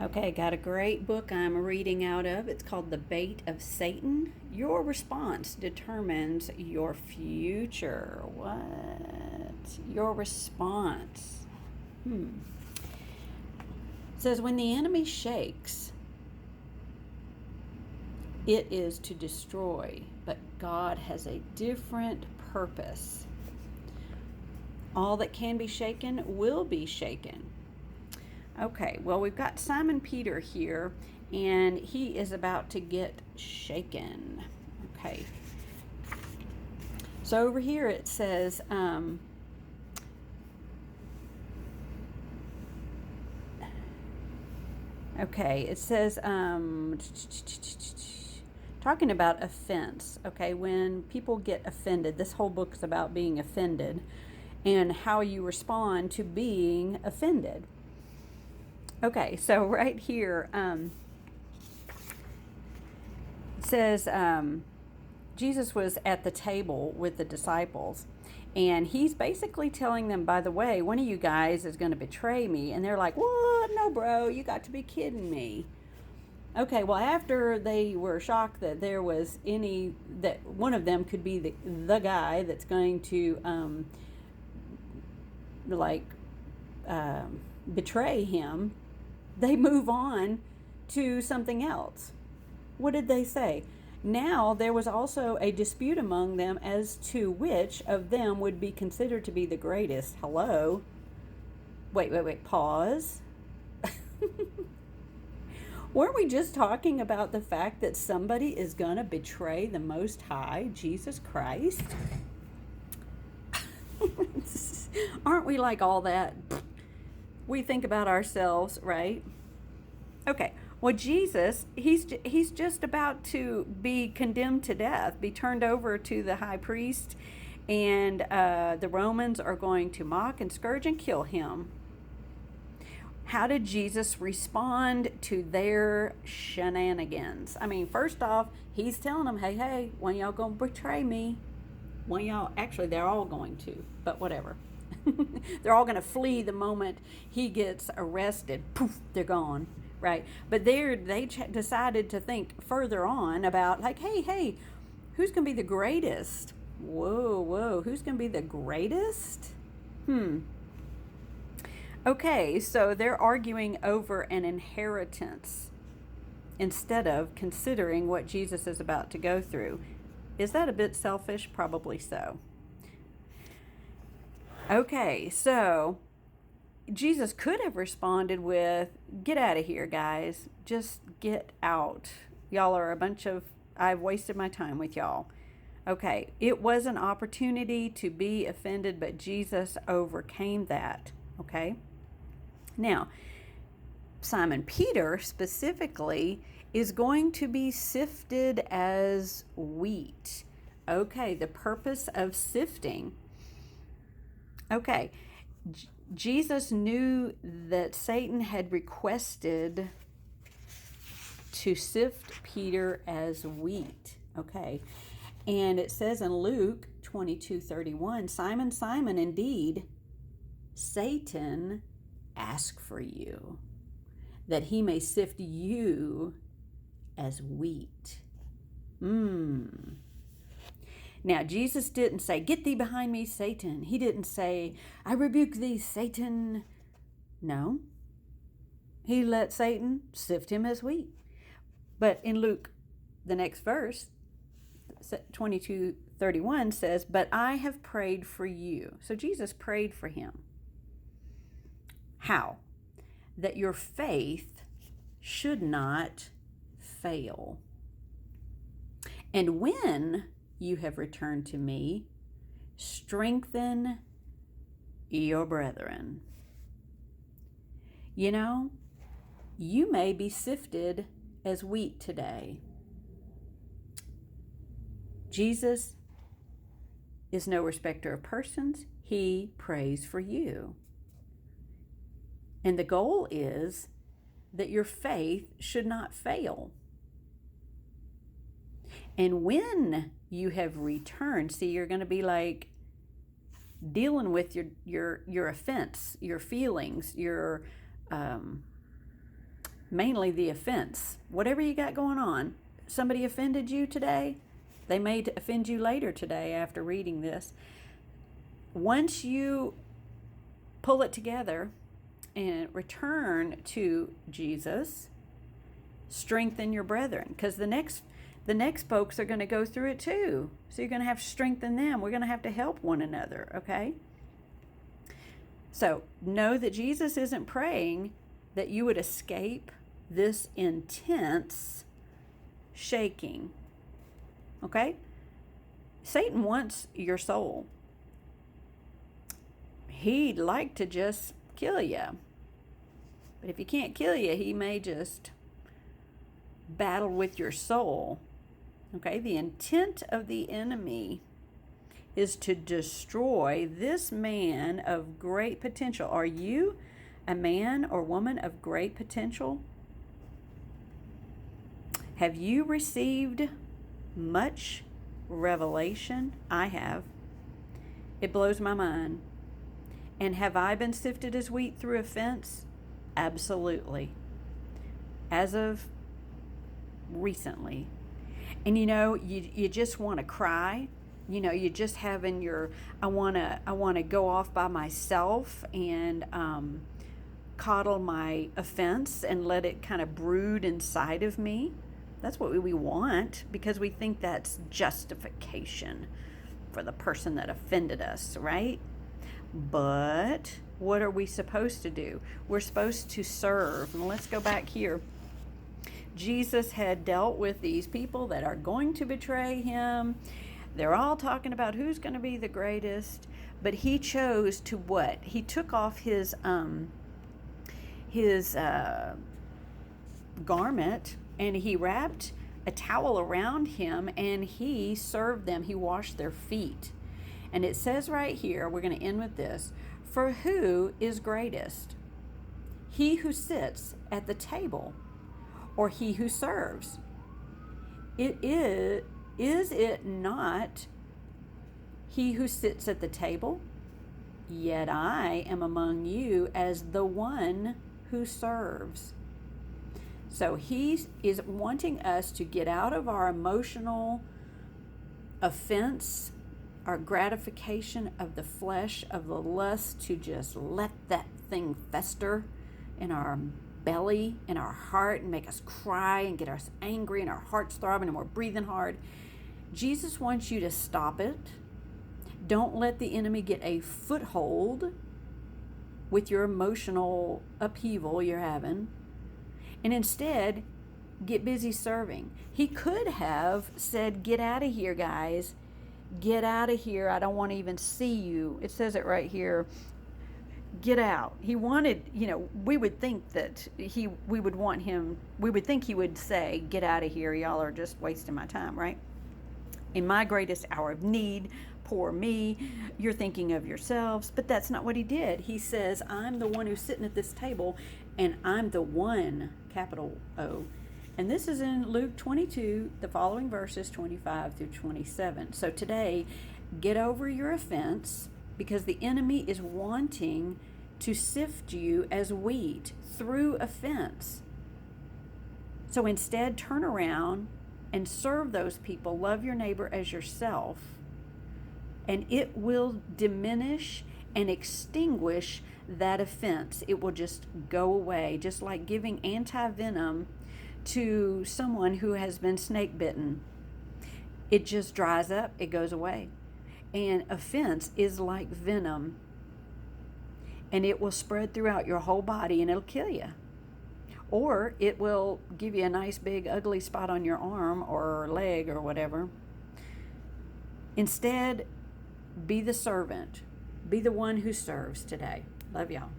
Okay, got a great book I'm reading out of. It's called The Bait of Satan. Your response determines your future. What? Your response. It says, when the enemy shakes, it is to destroy, but God has a different purpose. All that can be shaken will be shaken. Okay, well, we've got Simon Peter here, and he is about to get shaken. Okay. So over here it says, talking about offense. Okay, when people get offended, this whole book is about being offended and how you respond to being offended. Okay, so right here it says Jesus was at the table with the disciples, and he's basically telling them, by the way, one of you guys is going to betray me. And they're like, what? No, bro, you got to be kidding me. Okay, well, after they were shocked that there was that one of them could be the guy that's going to, betray him, they move on to something else. What did they say? Now there was also a dispute among them as to which of them would be considered to be the greatest. Hello? Wait, pause. Weren't we just talking about the fact that somebody is going to betray the Most High, Jesus Christ? Aren't we like all that? We think about ourselves, right? Okay, well, Jesus, he's just about to be condemned to death, be turned over to the high priest, and the Romans are going to mock and scourge and kill him. How did Jesus respond to their shenanigans? I mean, first off, he's telling them, hey, when y'all gonna betray me? When y'all, actually, they're all going to, but whatever. They're all going to flee the moment he gets arrested. Poof, they're gone, right? But they decided to think further on about, like, hey, who's going to be the greatest? Whoa, who's going to be the greatest? Okay, so they're arguing over an inheritance instead of considering what Jesus is about to go through. Is that a bit selfish? Probably so. Okay, so Jesus could have responded with, get out of here, guys. Just get out. Y'all are a bunch of, I've wasted my time with y'all. Okay, it was an opportunity to be offended, but Jesus overcame that. Okay? Now, Simon Peter specifically is going to be sifted as wheat. Okay, the purpose of sifting. Okay, Jesus knew that Satan had requested to sift Peter as wheat. Okay, and it says in Luke 22:31, Simon, Simon, indeed, Satan asked for you, that he may sift you as wheat. Now, Jesus didn't say, get thee behind me, Satan. He didn't say, I rebuke thee, Satan. No. He let Satan sift him as wheat. But in Luke, the next verse, 22:31 says, but I have prayed for you. So Jesus prayed for him. How? That your faith should not fail. And when you have returned to me, strengthen your brethren. You know, you may be sifted as wheat today. Jesus is no respecter of persons. He prays for you. And the goal is that your faith should not fail. And when you have returned, see, you're going to be like dealing with your offense, your feelings, your mainly the offense. Whatever you got going on, somebody offended you today, they may offend you later today after reading this. Once you pull it together and return to Jesus, strengthen your brethren, because the next folks are going to go through it too. So you're going to have to strengthen them. We're going to have to help one another, okay? So know that Jesus isn't praying that you would escape this intense shaking, okay? Satan wants your soul. He'd like to just kill you. But if he can't kill you, he may just battle with your soul. Okay, the intent of the enemy is to destroy this man of great potential. Are you a man or woman of great potential? Have you received much revelation? I have. It blows my mind. And have I been sifted as wheat through offense? Absolutely. As of recently. And you just want to cry. You just having your I want to go off by myself and coddle my offense and let it kind of brood inside of me. That's what we want, because we think that's justification for the person that offended us, right? But what are we supposed to do? We're supposed to serve. And let's go back here. Jesus had dealt with these people that are going to betray him. They're all talking about who's going to be the greatest, but he chose to what? He took off his garment, and he wrapped a towel around him, and he served them. He washed their feet. And it says right here, we're going to end with this: for who is greatest? He who sits at the table, or he who serves? Is it not he who sits at the table? Yet I am among you as the one who serves. So he is wanting us to get out of our emotional offense, our gratification of the flesh, of the lust, to just let that thing fester in our belly, in our heart, and make us cry and get us angry and our hearts throbbing and we're breathing hard. Jesus wants you to stop it. Don't let the enemy get a foothold with your emotional upheaval you're having. And instead, get busy serving. He could have said, get out of here, guys. Get out of here. I don't want to even see you. It says it right here. Get out. He wanted, we would think that we would think he would say, get out of here. Y'all are just wasting my time, right? In my greatest hour of need, poor me, you're thinking of yourselves. But that's not what he did. He says, I'm the one who's sitting at this table, and I'm the one, capital O. And this is in Luke 22, the following verses 25 through 27. So today, get over your offense, because the enemy is wanting to sift you as wheat through offense. So instead, turn around and serve those people. Love your neighbor as yourself. And it will diminish and extinguish that offense. It will just go away, just like giving anti-venom to someone who has been snake bitten. It just dries up, it goes away. And offense is like venom, and it will spread throughout your whole body and it'll kill you. Or it will give you a nice big ugly spot on your arm or leg or whatever. Instead, be the servant. Be the one who serves today. Love y'all.